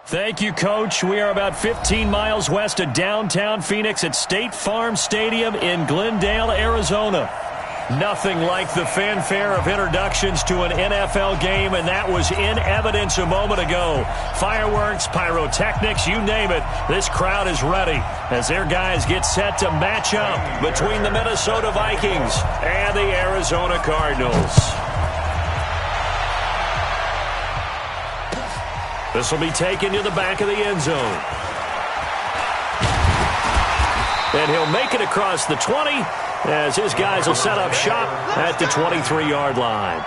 Thank you, Coach. We are about 15 miles west of downtown Phoenix at State Farm Stadium in Glendale, Arizona. Nothing like the fanfare of introductions to an NFL game, and that was in evidence a moment ago. Fireworks, pyrotechnics, you name it. This crowd is ready as their guys get set to match up between the Minnesota Vikings and the Arizona Cardinals. This will be taken to the back of the end zone. And he'll make it across the 20 as his guys will set up shop at the 23-yard line.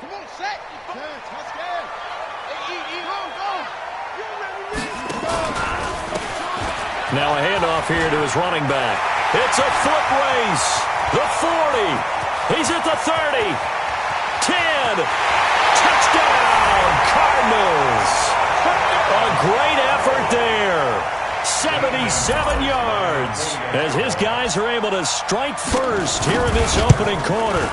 Come on, set. Let's go. Now a handoff here to his running back. It's a foot race. The 40. He's at the 30. 10. Touchdown, Cardinals. A great effort there. 77 yards as his guys are able to strike first here in this opening quarter.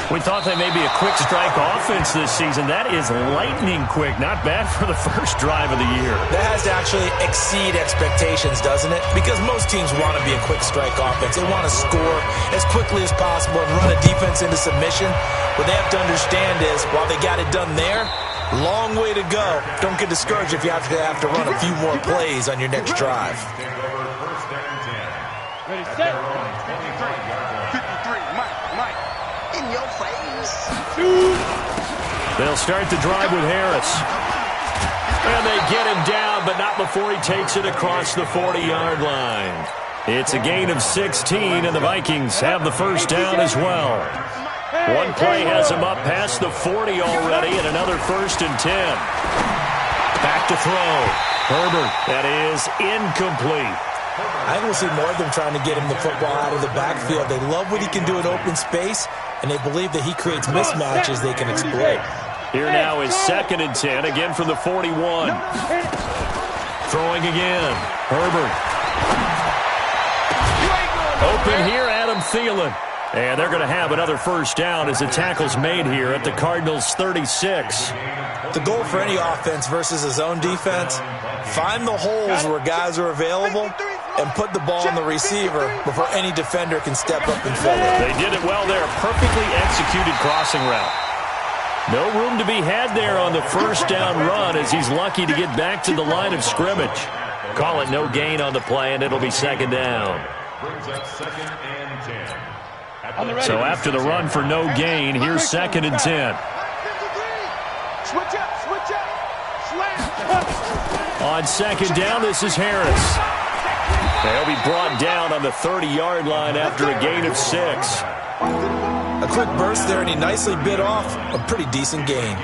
We thought they may be a quick strike offense this season. That is lightning quick. Not bad for the first drive of the year. That has to actually exceed expectations, doesn't it? Because most teams want to be a quick strike offense. They want to score as quickly as possible and run a defense into submission. What they have to understand is, while they got it done there, long way to go. Don't get discouraged if you have to run a few more plays on your next drive. Ready, set. 53, Mike. In your face. They'll start the drive with Harris. And they get him down, but not before he takes it across the 40-yard line. It's a gain of 16, and the Vikings have the first down as well. One play has him up past the 40 already, and another 1st and 10. Back to throw. Herbert, that is incomplete. I think we'll see more of them trying to get him the football out of the backfield. They love what he can do in open space, and they believe that he creates mismatches they can exploit. Here now is 2nd and 10, again from the 41. Throwing again. Herbert. Open here, Adam Thielen. And they're going to have another first down as the tackle's made here at the Cardinals' 36. The goal for any offense versus a zone defense, find the holes where guys are available and put the ball on the receiver before any defender can step up and fill it. They did it well there. Perfectly executed crossing route. No room to be had there on the first down run as he's lucky to get back to the line of scrimmage. Call it no gain on the play, and it'll be 2nd down. So after the run for no gain, here's 2nd and 10. Switch up. On 2nd down, this is Harris. They'll be brought down on the 30-yard line after a gain of 6. A quick burst there, and he nicely bit off a pretty decent gain.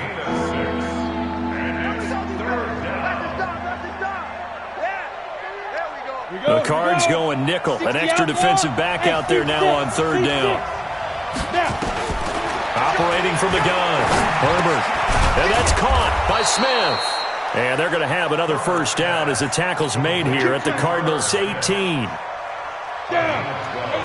The Cards going nickel. An extra defensive back out there now on 3rd down. Operating from the gun. Herbert. And that's caught by Smith. And they're going to have another first down as the tackle's made here at the Cardinals' 18.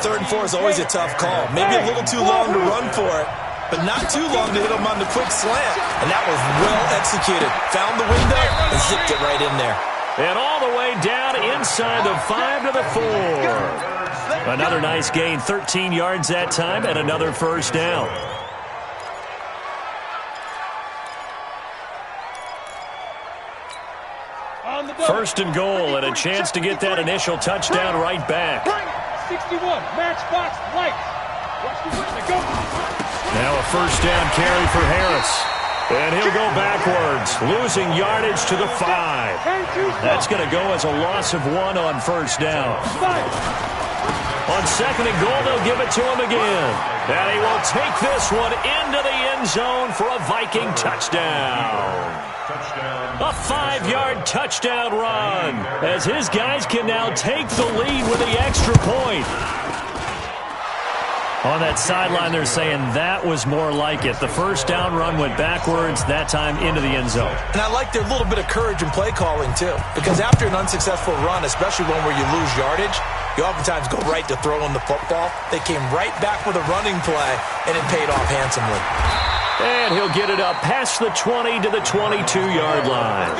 3rd and 4 is always a tough call. Maybe a little too long to run for it, but not too long to hit him on the quick slant. And that was well executed. Found the window and zipped it right in there. And all the way down inside the 5 to the 4. Another nice gain, 13 yards that time, and another first down. First and goal, and a chance to get that initial touchdown right back. 61, matchbox lights. Now a first down carry for Harris. And he'll go backwards, losing yardage to the 5. That's going to go as a loss of 1 on first down. On 2nd and goal, they'll give it to him again. And he will take this one into the end zone for a Viking touchdown. A 5-yard touchdown run as his guys can now take the lead with the extra point. On that sideline, they're saying that was more like it. The first down run went backwards, that time into the end zone. And I like their little bit of courage in play calling, too. Because after an unsuccessful run, especially one where you lose yardage, you oftentimes go right to throwing the football. They came right back with a running play, and it paid off handsomely. And he'll get it up past the 20 to the 22-yard line.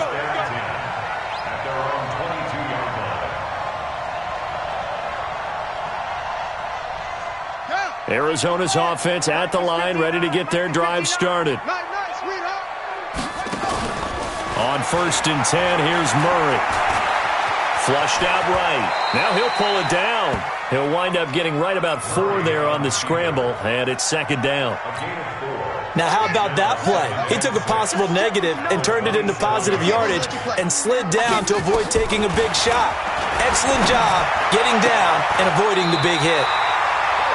Arizona's offense at the line, ready to get their drive started. On 1st and 10, here's Murray. Flushed out right. Now he'll pull it down. He'll wind up getting right about 4 there on the scramble, and it's 2nd down. Now, how about that play? He took a possible negative and turned it into positive yardage and slid down to avoid taking a big shot. Excellent job getting down and avoiding the big hit.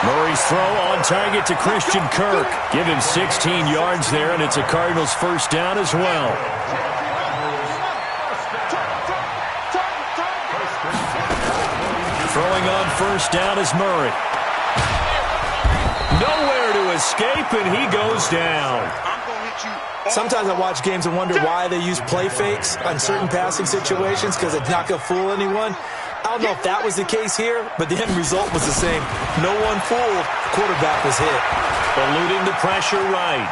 Murray's throw on target to Christian Kirk. Give him 16 yards there, and it's a Cardinals first down as well. Throwing on first down is Murray. Nowhere to escape, and he goes down. Sometimes I watch games and wonder why they use play fakes on certain passing situations because it's not going to fool anyone. I don't know if that was the case here, but the end result was the same. No one fooled. Quarterback was hit. Eluding the pressure right.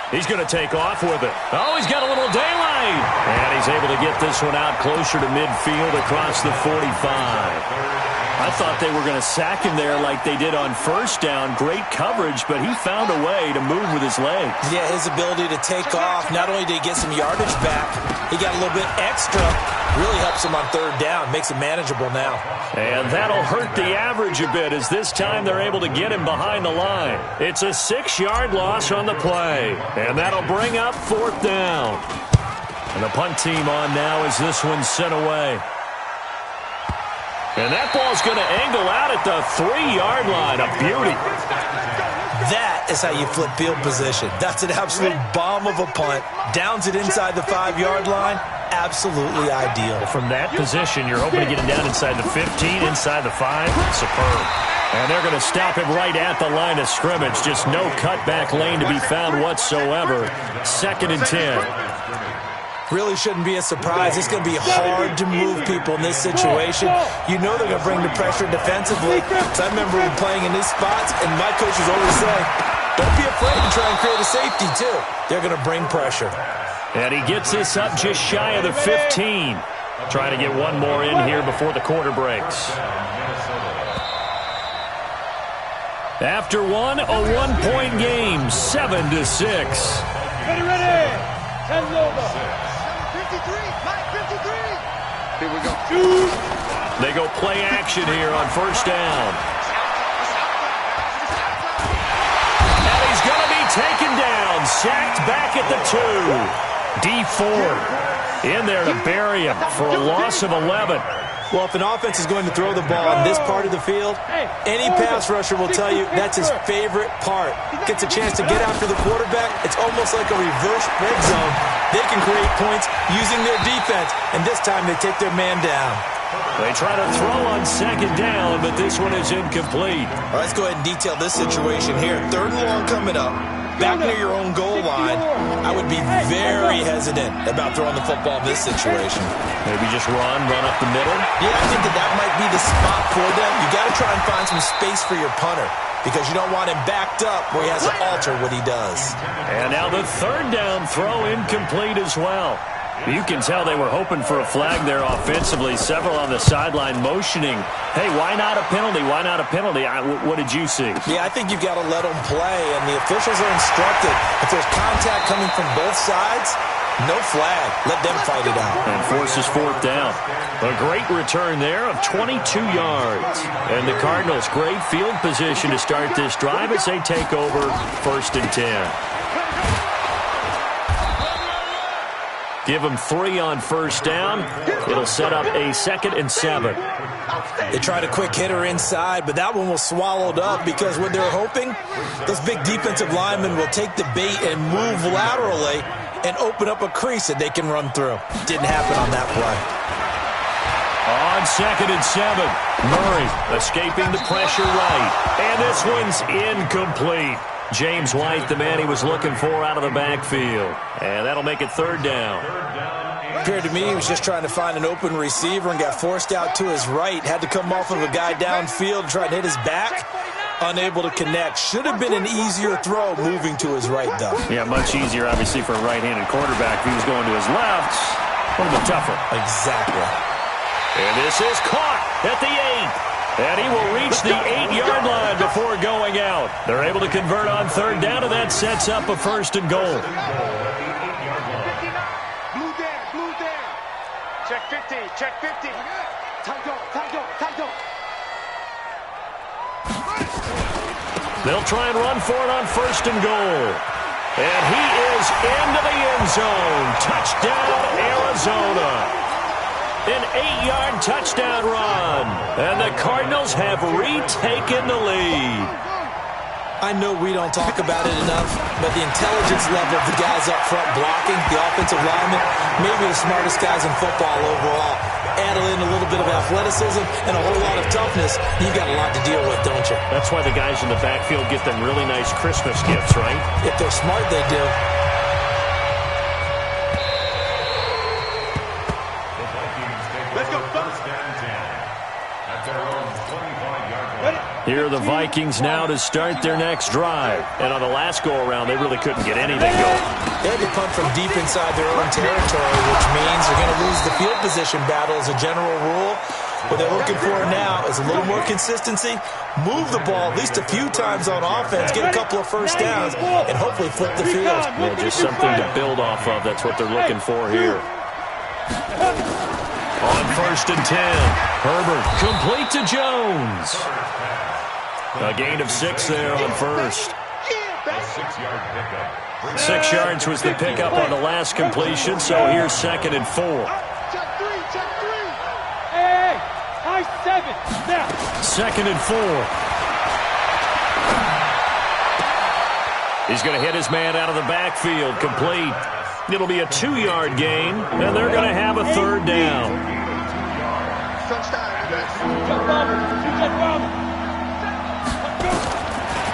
He's going to take off with it. Oh, he's got a little daylight. And he's able to get this one out closer to midfield across the 45. I thought they were going to sack him there like they did on first down. Great coverage, but he found a way to move with his legs. Yeah, his ability to take off. Not only did he get some yardage back, he got a little bit extra. Really helps him on 3rd down. Makes it manageable now. And that'll hurt the average a bit as this time they're able to get him behind the line. It's a 6-yard loss on the play. And that'll bring up 4th down. And the punt team on now as this one's sent away. And that ball's going to angle out at the 3-yard line. A beauty. That is how you flip field position. That's an absolute bomb of a punt. Downs it inside the 5-yard line. Absolutely ideal. From that position, you're hoping to get him down inside the 15, inside the 5. Superb. And they're going to stop him right at the line of scrimmage. Just no cutback lane to be found whatsoever. 2nd and 10. Really shouldn't be a surprise. It's going to be hard to move people in this situation. You know they're going to bring the pressure defensively. So I remember playing in these spots, and my coaches always say, don't be afraid to try and create a safety, too. They're going to bring pressure. And he gets this up just shy of the 15. Trying to get one more in here before the quarter breaks. After one, a 1-point game, 7-6. Ready. 10 over. 53, Mike, 53. Here we go. They go play action here on first down. And he's going to be taken down. Sacked back at the 2. D Ford in there to bury him for a loss of 11. Well, if an offense is going to throw the ball on this part of the field, any pass rusher will tell you that's his favorite part. Gets a chance to get after the quarterback. It's almost like a reverse red zone. They can create points using their defense, and this time they take their man down. They try to throw on 2nd down, but this one is incomplete. All right, let's go ahead and detail this situation here. 3rd and long coming up. Back near your own goal line, I would be very hesitant about throwing the football in this situation. Maybe just run up the middle? Yeah, I think that might be the spot for them. You got to try and find some space for your punter because you don't want him backed up where he has to alter what he does. And now the 3rd down throw incomplete as well. You can tell they were hoping for a flag there offensively. Several on the sideline motioning. Hey, why not a penalty? Why not a penalty? What did you see? Yeah, I think you've got to let them play, and the officials are instructed. If there's contact coming from both sides, no flag. Let them fight it out. And forces 4th down. A great return there of 22 yards. And the Cardinals, great field position to start this drive as they take over 1st and 10. Give them 3 on first down. It'll set up a 2nd and 7. They tried a quick hitter inside, but that one was swallowed up because what they're hoping, those big defensive linemen will take the bait and move laterally and open up a crease that they can run through. Didn't happen on that play. On 2nd and 7, Murray escaping the pressure right. And this one's incomplete. James White, the man he was looking for out of the backfield. And that'll make it 3rd down. Appeared to me he was just trying to find an open receiver and got forced out to his right. Had to come off of a guy downfield, try to hit his back. Unable to connect. Should have been an easier throw moving to his right, though. Yeah, much easier, obviously, for a right-handed quarterback. If he was going to his left, a little bit tougher. Exactly. And this is caught at the 8. And he will reach the 8-yard line before going out. They're able to convert on 3rd down, and that sets up a 1st and goal. Blue there. Check 50, check 50. Tight. They'll try and run for it on 1st and goal. And he is into the end zone. Touchdown, Arizona. An 8-yard touchdown run. And the Cardinals have retaken the lead. I know we don't talk about it enough, but the intelligence level of the guys up front blocking, the offensive linemen, maybe the smartest guys in football overall. Add in a little bit of athleticism and a whole lot of toughness, you've got a lot to deal with, don't you? That's why the guys in the backfield get them really nice Christmas gifts, right? If they're smart, they do. Let's go. Here are the Vikings now to start their next drive. And on the last go-around, they really couldn't get anything going. They had to punt from deep inside their own territory, which means they're going to lose the field position battle as a general rule. What they're looking for now is a little more consistency, move the ball at least a few times on offense, get a couple of first downs, and hopefully flip the field. Yeah, just something to build off of. That's what they're looking for here. On 1st and 10, Herbert complete to Jones. A gain of 6 there on 1st. 6 yards was the pickup on the last completion, so here's 2nd and 4. Check 3. Hey, high 7. Now. 2nd and 4. He's going to hit his man out of the backfield, complete. It'll be a 2-yard gain, and they're going to have a 3rd down.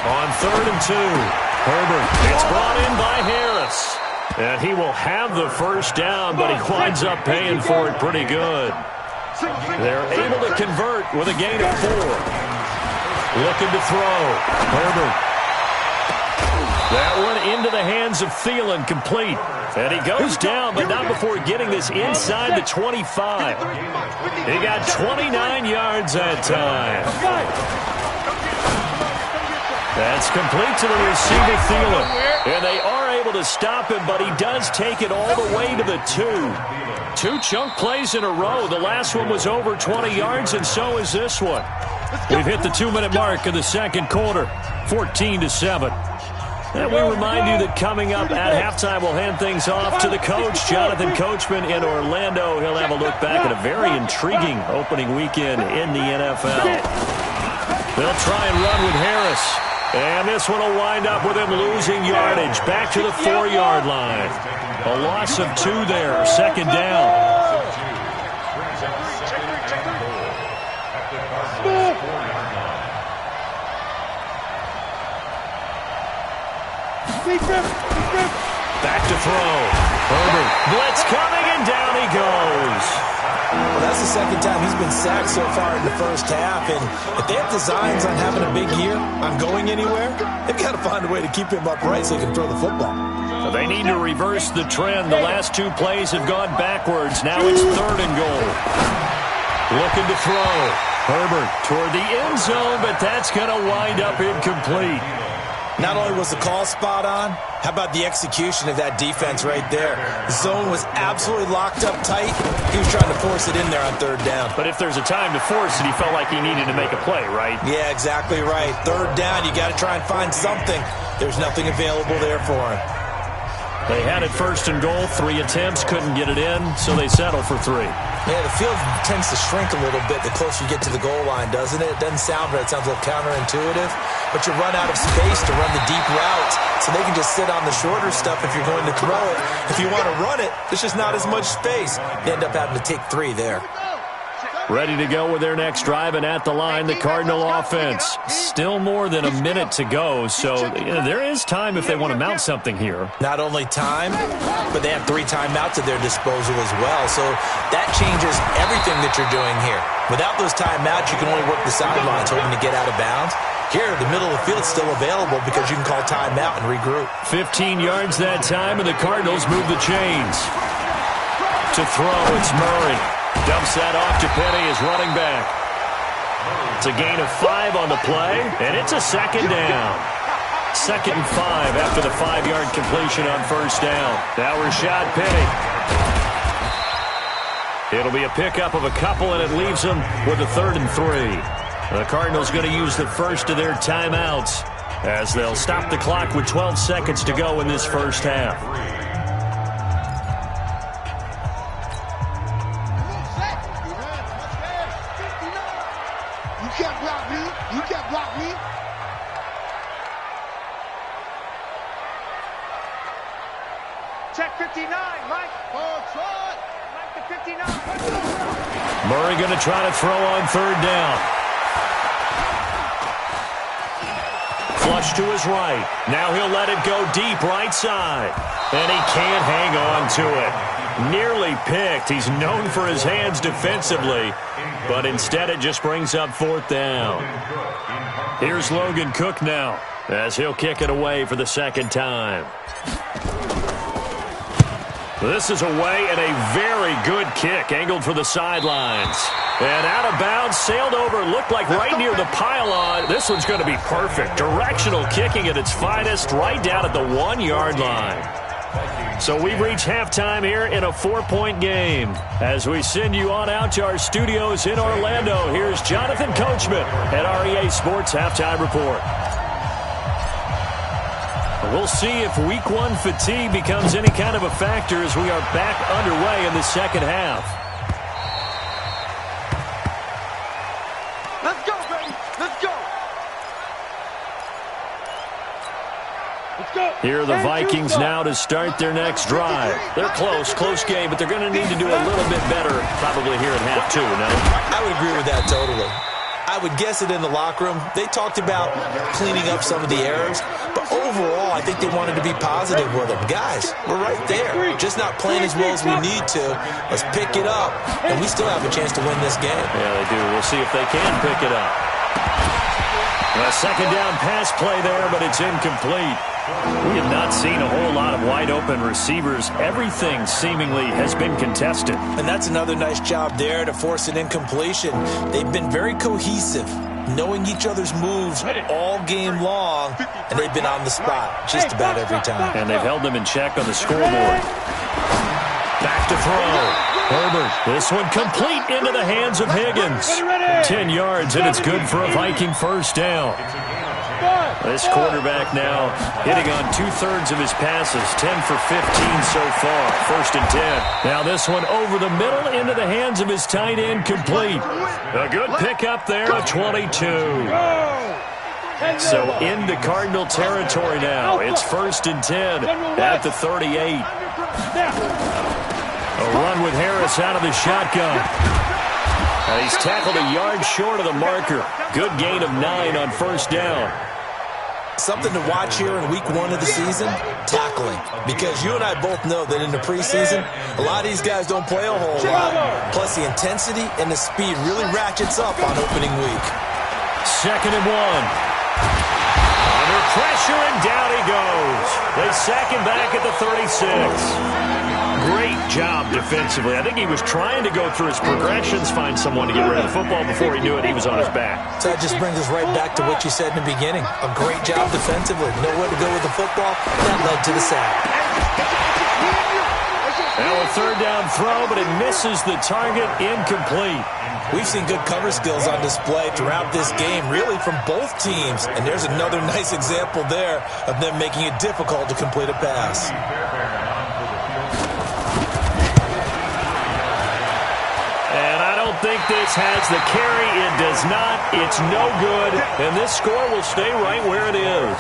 On 3rd and 2, Herbert, it's brought in by Harris. And he will have the first down, but he winds up paying for it pretty good. They're able to convert with a gain of 4. Looking to throw. Herbert. That one into the hands of Thielen, complete. And he goes down, but not before getting this inside the 25. He got 29 yards that time. That's complete to the receiver, Thielen. And they are able to stop him, but he does take it all the way to the 2. 2 chunk plays in a row. The last one was over 20 yards, and so is this one. We've hit the 2-minute mark in the second quarter, 14-7. And we remind you that coming up at halftime, we'll hand things off to the coach, Jonathan Coachman in Orlando. He'll have a look back at a very intriguing opening weekend in the NFL. They'll try and run with Harris. And this one will wind up with him losing yardage back to the 4-yard line. A loss of 2 there, 2nd down. Back to throw. Herbert, blitz coming, and down he goes. Well, that's the second time he's been sacked so far in the first half. And if they have designs on having a big year, on going anywhere, they've got to find a way to keep him upright so he can throw the football. So they need to reverse the trend. The last 2 plays have gone backwards. Now it's 3rd and goal. Looking to throw. Herbert toward the end zone, but that's going to wind up incomplete. Not only was the call spot on, how about the execution of that defense right there? The zone was absolutely locked up tight. He was trying to force it in there on 3rd down. But if there's a time to force it, he felt like he needed to make a play, right? Yeah, exactly right. 3rd down, you got to try and find something. There's nothing available there for him. They had it 1st and goal, 3 attempts, couldn't get it in, so they settle for 3. Yeah, the field tends to shrink a little bit the closer you get to the goal line, doesn't it? It doesn't sound right. It sounds a little counterintuitive. But you run out of space to run the deep routes, so they can just sit on the shorter stuff if you're going to throw it. If you want to run it, there's just not as much space. You end up having to take 3 there. Ready to go with their next drive, and at the line, the Cardinal offense. Still more than a minute to go, so there is time if they want to mount something here. Not only time, but they have 3 timeouts at their disposal as well, so that changes everything that you're doing here. Without those timeouts, you can only work the sidelines, hoping to get out of bounds. Here, the middle of the field is still available because you can call timeout and regroup. 15 yards that time, and the Cardinals move the chains. To throw, it's Murray. Dumps that off to Penny as running back. It's a gain of 5 on the play, and it's a second down. 2nd and 5 after the 5-yard completion on first down. Now Rashad Penny. It'll be a pickup of a couple, and it leaves them with a 3rd and 3. The Cardinals going to use the first of their timeouts as they'll stop the clock with 12 seconds to go in this first half. You can't block me. You can't block me. Check 59, Mike. Mike to 59. Murray going to try to throw on 3rd down. Flush to his right. Now he'll let it go deep right side. And he can't hang on to it. Nearly picked. He's known for his hands defensively, but instead it just brings up 4th down. Here's Logan Cook now as he'll kick it away for the 2nd time. This is away and a very good kick angled for the sidelines. And out of bounds, sailed over, looked like right near the pylon. This one's going to be perfect. Directional kicking at its finest right down at the 1-yard line. So we've reached halftime here in a 4-point game. As we send you on out to our studios in Orlando, here's Jonathan Coachman at REA Sports Halftime Report. We'll see if Week 1 fatigue becomes any kind of a factor as we are back underway in the second half. Let's go, baby. Let's go. Let's go. Here are the Vikings now to start their next drive. They're close game, but they're going to need to do a little bit better probably here in half 2, no? I would agree with that totally. I would guess it in the locker room. They talked about cleaning up some of the errors, but overall, I think they wanted to be positive with them. Guys, we're right there. Just not playing as well as we need to. Let's pick it up, and we still have a chance to win this game. Yeah, they do. We'll see if they can pick it up. A 2nd down pass play there, but it's incomplete. We have not seen a whole lot of wide-open receivers. Everything seemingly has been contested. And that's another nice job there to force an incompletion. They've been very cohesive, knowing each other's moves all game long, and they've been on the spot just about every time. And they've held them in check on the scoreboard. Back to throw. Herbert, this one complete into the hands of Higgins. 10 yards, and it's good for a Viking first down. This quarterback now hitting on 2/3 of his passes, 10 for 15 so far, 1st and 10. Now this one over the middle into the hands of his tight end, complete. A good pickup there, a 22. So into Cardinal territory now. It's 1st and 10 at the 38. A run with Harris out of the shotgun. And he's tackled a yard short of the marker. Good gain of 9 on 1st down. Something to watch here in Week 1 of the season, tackling. Because you and I both know that in the preseason, a lot of these guys don't play a whole lot. Plus the intensity and the speed really ratchets up on opening week. 2nd and 1. Under pressure, and down he goes. They sack him back at the 36. Great job defensively. I think he was trying to go through his progressions, find someone to get rid of the football. Before he knew it, he was on his back. So that just brings us right back to what you said in the beginning. A great job defensively. Nowhere to go with the football. That led to the sack. Now a 3rd down throw, but it misses the target, incomplete. We've seen good cover skills on display throughout this game, really from both teams. And there's another nice example there of them making it difficult to complete a pass. don't think this has the carry. It does not. It's no good. And this score will stay right where it is.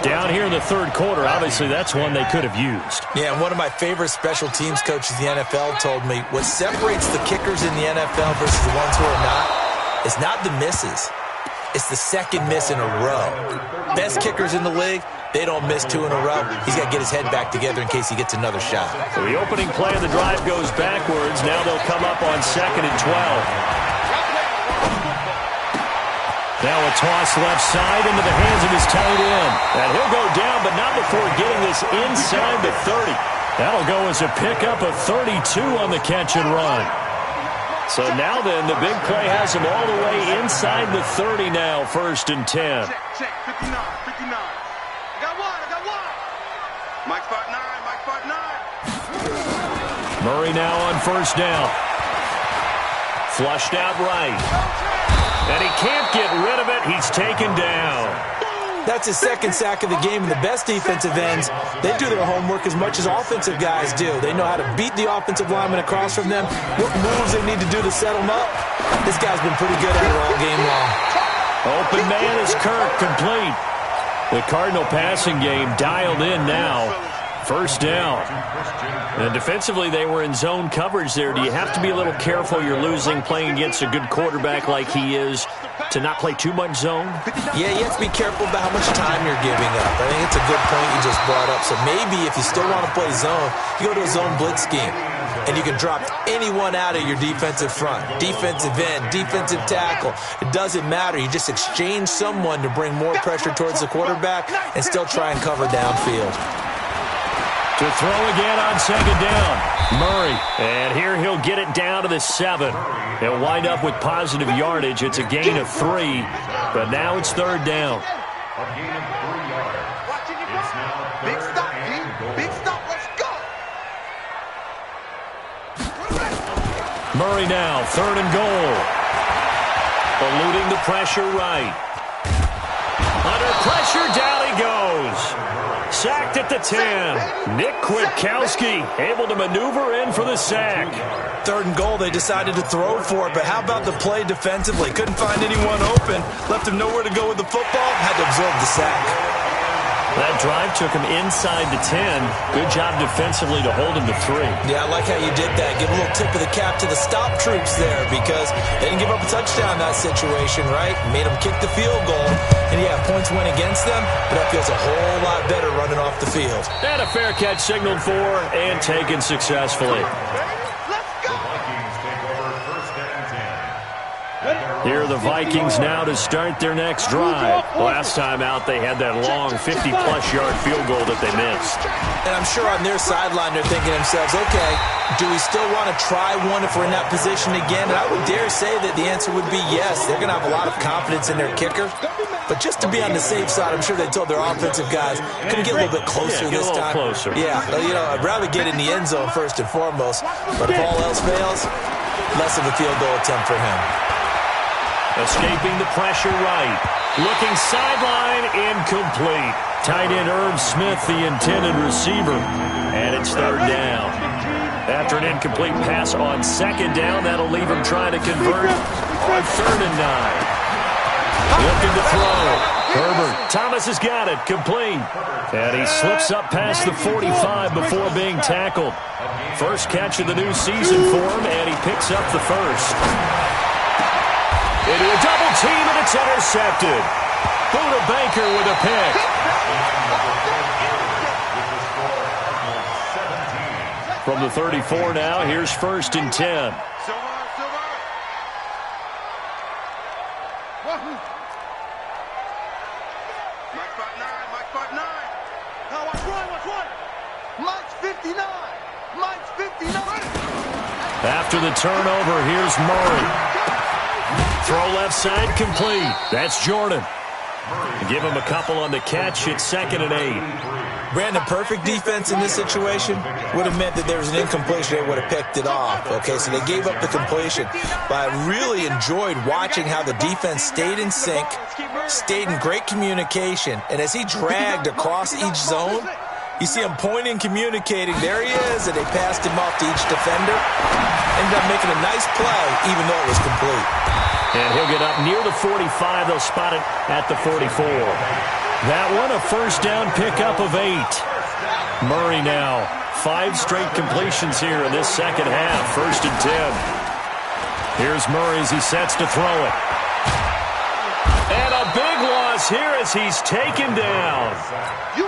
Down here in the third quarter, obviously that's one they could have used. Yeah, and one of my favorite special teams coaches in the NFL told me what separates the kickers in the NFL versus the ones who are not is not the misses. It's the second miss in a row. Best kickers in the league, they don't miss 2 in a row. He's got to get his head back together in case he gets another shot. So the opening play of the drive goes backwards. Now they'll come up on 2nd and 12. Now a toss left side into the hands of his tight end. And he'll go down, but not before getting this inside the 30. That'll go as a pickup of 32 on the catch and run. So now then, the big play has him all the way inside the 30 now, 1st and 10. Check, 59, 59. I got one. Mike spot 9. Murray now on 1st down. Flushed out right. And he can't get rid of it. He's taken down. That's his 2nd sack of the game, and the best defensive ends, they do their homework as much as offensive guys do. They know how to beat the offensive lineman across from them, what moves they need to do to set them up. This guy's been pretty good at it all game long. Open man is Kirk, complete. The Cardinal passing game dialed in now. 1st down. And defensively, they were in zone coverage there. Do you have to be a little careful? You're losing playing against a good quarterback like he is to not play too much zone? Yeah, you have to be careful about how much time you're giving up. I think it's a good point you just brought up. So maybe if you still want to play zone, you go to a zone blitz scheme. And you can drop anyone out of your defensive front. Defensive end, defensive tackle. It doesn't matter. You just exchange someone to bring more pressure towards the quarterback and still try and cover downfield. To throw again on 2nd down. Murray. And here he'll get it down to the 7. He'll wind up with positive yardage. It's a gain of 3. But now it's 3rd down. A gain of 3 yards. It's now big stop, G. Big stop. Let's go. Murray now, 3rd and goal. Eluding the pressure right. Under pressure, down he goes. Sacked at the 10. Nick Kwiatkowski able to maneuver in for the sack. 3rd and goal, they decided to throw for it, but how about the play defensively? Couldn't find anyone open, left him nowhere to go with the football, had to absorb the sack. That drive took him inside the 10. Good job defensively to hold him to 3. Yeah, I like how you did that. Give a little tip of the cap to the stop troops there because they didn't give up a touchdown in that situation, right? Made them kick the field goal. And yeah, points went against them, but that feels a whole lot better running off the field. And a fair catch signaled for and taken successfully. Here are the Vikings now to start their next drive. Last time out, they had that long 50-plus yard field goal that they missed. And I'm sure on their sideline, they're thinking to themselves, okay, do we still want to try one if we're in that position again? And I would dare say that the answer would be yes. They're going to have a lot of confidence in their kicker. But just to be on the safe side, I'm sure they told their offensive guys, can we get a little bit closer this time? Closer. Yeah, you know, I'd rather get in the end zone first and foremost. But if all else fails, less of a field goal attempt for him. Escaping the pressure right. Looking sideline, incomplete. Tight end Irv Smith, the intended receiver. And it's 3rd down. After an incomplete pass on 2nd down, that'll leave him trying to convert on 3rd and 9. Looking to throw. Herbert. Thomas has got it. Complete. And he slips up past the 45 before being tackled. First catch of the new season for him, and he picks up the first. Into a double team, and it's intercepted. Buda Baker with a pick. From the 34 now, here's 1st and 10. Mike's 59. Mike's 59. After the turnover, here's Murray. Throw left side complete. That's Jordan. Give him a couple on the catch. It's 2nd and 8. Brandon, perfect defense in this situation would have meant that there was an incompletion. They would have picked it off. Okay, so they gave up the completion. But I really enjoyed watching how the defense stayed in sync, stayed in great communication. And as he dragged across each zone, you see him pointing, communicating. There he is, and they passed him off to each defender. ended up making a nice play, even though it was complete. And he'll get up near the 45. They'll spot it at the 44. That one, a first down pickup of 8. Murray now, 5 straight completions here in this second half. 1st and 10. Here's Murray as he sets to throw it. And a big loss here as he's taken down.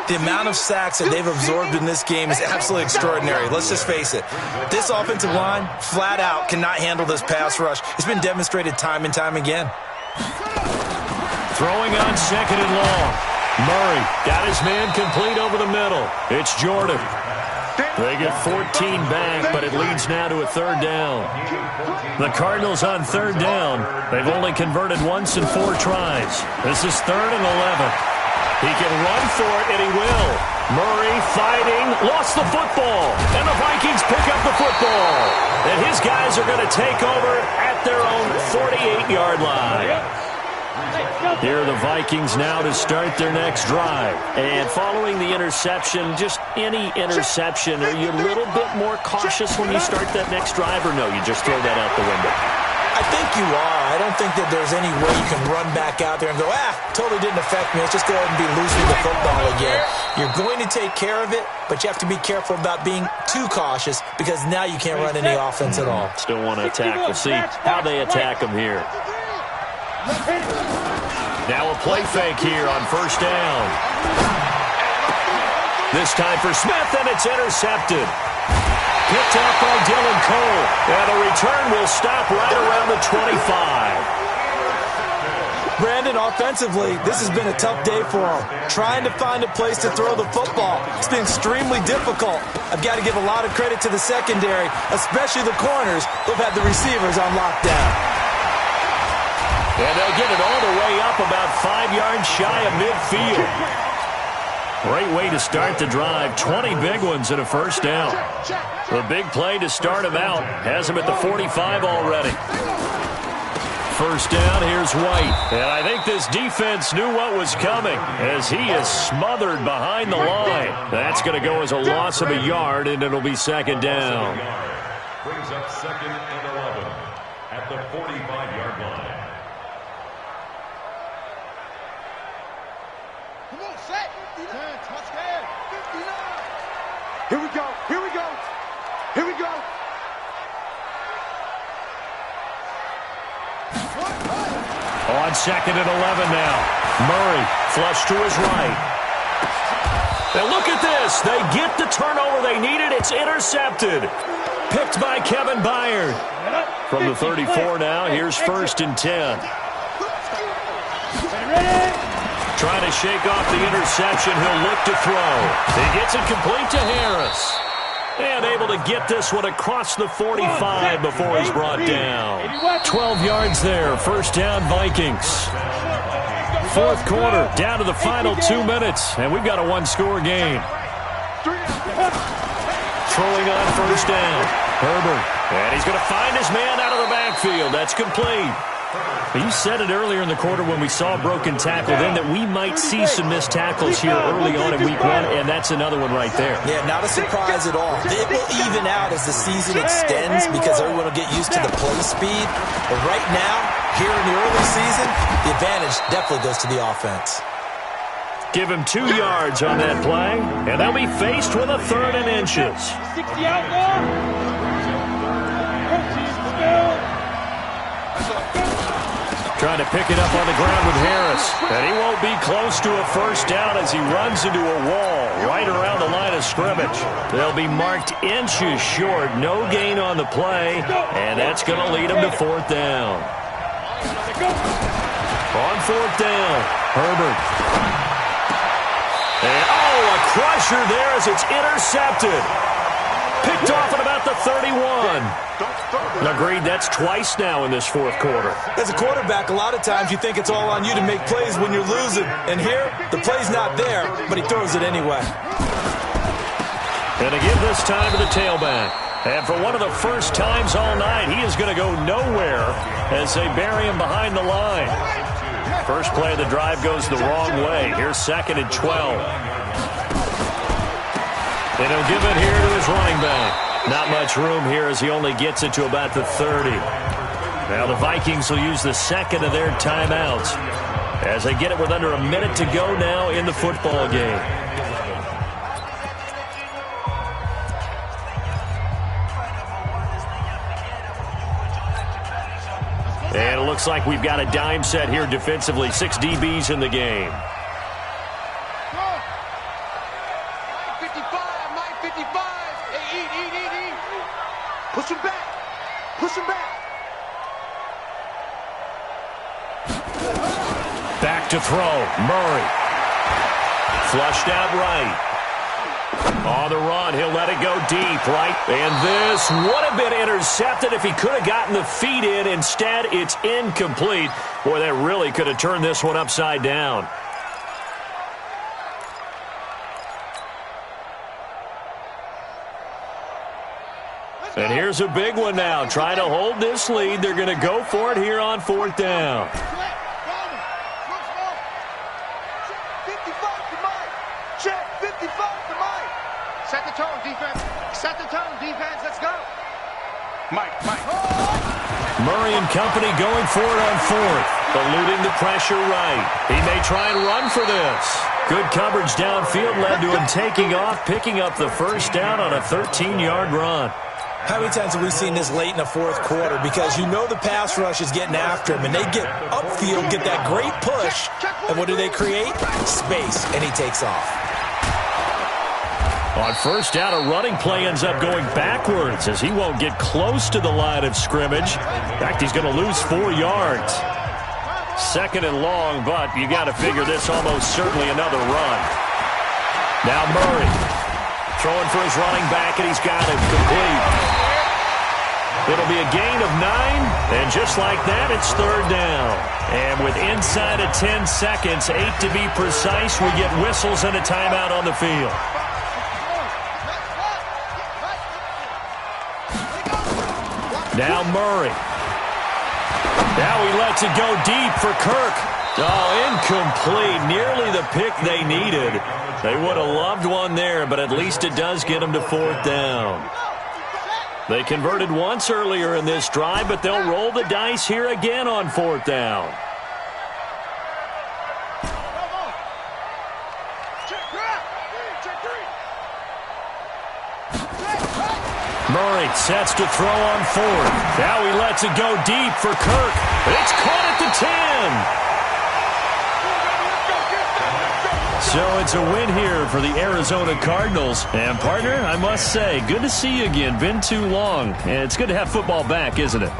The amount of sacks that they've absorbed in this game is absolutely extraordinary. Let's just face it. This offensive line, flat out, cannot handle this pass rush. It's been demonstrated time and time again. Throwing on 2nd and long. Murray got his man complete over the middle. It's Jordan. They get 14 back, but it leads now to a 3rd down. The Cardinals on 3rd down. They've only converted once in 4 tries. This is 3rd and 11. He can run for it, and he will. Murray fighting, lost the football, and the Vikings pick up the football. And his guys are going to take over at their own 48-yard line. Here are the Vikings now to start their next drive. And following the interception, just any interception, are you a little bit more cautious when you start that next drive, or no, you just throw that out the window? I think you are. I don't think that there's any way you can run back out there and go, totally didn't affect me. Let's just go ahead and be loose with the football again. You're going to take care of it, but you have to be careful about being too cautious because now you can't run any offense at all. Still want to attack. We'll see how they attack them here. Now a play fake here on 1st down. This time for Smith, and it's intercepted. Picked up by Dylan Cole. And the return will stop right around the 25. Brandon, offensively, this has been a tough day for him. Trying to find a place to throw the football. It's been extremely difficult. I've got to give a lot of credit to the secondary, especially the corners who've had the receivers on lockdown. And they'll get it all the way up about 5 yards shy of midfield. Great way to start the drive. 20 big ones and a 1st down. The big play to start him out. Has him at the 45 already. 1st down, here's White. And I think this defense knew what was coming as he is smothered behind the line. That's going to go as a loss of a yard, and it'll be 2nd down. Brings up 2nd and 11 at the 45-yard line. Here we go. Here we go. Here we go. On 2nd and 11 now. Murray flush to his right. And look at this. They get the turnover they needed. It's intercepted. Picked by Kevin Byard. From the 34 now, here's 1st and 10. Trying to shake off the interception. He'll look to throw. He gets it complete to Harris. And able to get this one across the 45 before he's brought down. 12 yards there. 1st down, Vikings. 4th quarter, down to the final 2 minutes. And we've got a 1-score game. Throwing on 1st down. Herbert. And he's going to find his man out of the backfield. That's complete. You said it earlier in the quarter when we saw a broken tackle then that we might see some missed tackles here early on in week 1, and that's another one right there. Yeah, not a surprise at all. It will even out as the season extends because everyone will get used to the play speed. But right now, here in the early season, the advantage definitely goes to the offense. Give him 2 yards on that play, and they'll be faced with a 3rd and inches. 60 out now. Trying to pick it up on the ground with Harris. And he won't be close to a 1st down as he runs into a wall right around the line of scrimmage. They'll be marked inches short. No gain on the play. And that's going to lead him to 4th down. On 4th down, Herbert. And, a crusher there as it's intercepted. Picked off at about the 31. Agreed, that's twice now in this 4th quarter. As a quarterback, a lot of times you think it's all on you to make plays when you're losing. And here, the play's not there, but he throws it anyway. And to give this time to the tailback. And for one of the first times all night, he is going to go nowhere as they bury him behind the line. First play of the drive goes the wrong way. Here's 2nd and 12. And he'll give it here to his running back. Not much room here as he only gets it to about the 30. Now the Vikings will use the second of their timeouts as they get it with under a minute to go now in the football game. And it looks like we've got a dime set here defensively. 6 DBs in the game. 55. Hey, eat. Push him back. Back to throw. Murray. Flushed out right. On the run, he'll let it go deep, right? And this would have been intercepted if he could have gotten the feet in. Instead, it's incomplete. Boy, that really could have turned this one upside down. And here's a big one now. Trying to hold this lead. They're going to go for it here on 4th down. Check 55 to Mike. Set the tone, defense. Let's go. Mike. Murray and company going for it on 4th. Eluding the pressure right. He may try and run for this. Good coverage downfield led to him taking off, picking up the first down on a 13-yard run. How many times have we seen this late in the fourth quarter? Because you know the pass rush is getting after him, and they get upfield, get that great push, and what do they create? Space, and he takes off. On first down, a running play ends up going backwards as he won't get close to the line of scrimmage. In fact, he's going to lose 4 yards. Second and long, but you got to figure this almost certainly another run. Now Murray throwing for his running back, and he's got it complete. It'll be a gain of 9, and just like that, it's 3rd down. And with inside of 10 seconds, 8 to be precise, we get whistles and a timeout on the field. Now Murray. Now he lets it go deep for Kirk. Oh, incomplete. Nearly the pick they needed. They would have loved one there, but at least it does get them to 4th down. They converted once earlier in this drive, but they'll roll the dice here again on 4th down. Murray sets to throw on 4th. Now he lets it go deep for Kirk. It's caught at the 10. So it's a win here for the Arizona Cardinals. And, partner, I must say, good to see you again. Been too long. And it's good to have football back, isn't it?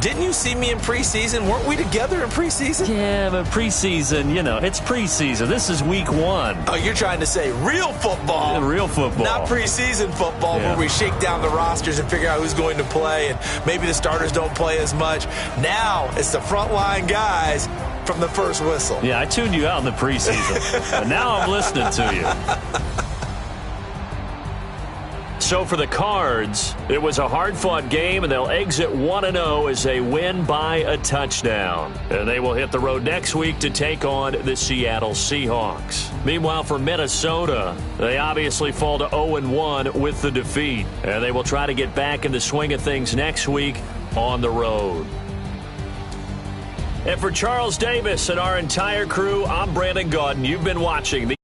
Didn't you see me in preseason? Weren't we together in preseason? Yeah, but preseason, you know, it's preseason. This is week 1. Oh, you're trying to say real football. Yeah, real football. Not preseason football where we shake down the rosters and figure out who's going to play, and maybe the starters don't play as much. Now it's the frontline guys from the first whistle. Yeah, I tuned you out in the preseason. But now I'm listening to you. So for the Cards, it was a hard-fought game, and they'll exit 1-0 as they win by a touchdown. And they will hit the road next week to take on the Seattle Seahawks. Meanwhile, for Minnesota, they obviously fall to 0-1 with the defeat. And they will try to get back in the swing of things next week on the road. And for Charles Davis and our entire crew, I'm Brandon Gaudin. You've been watching the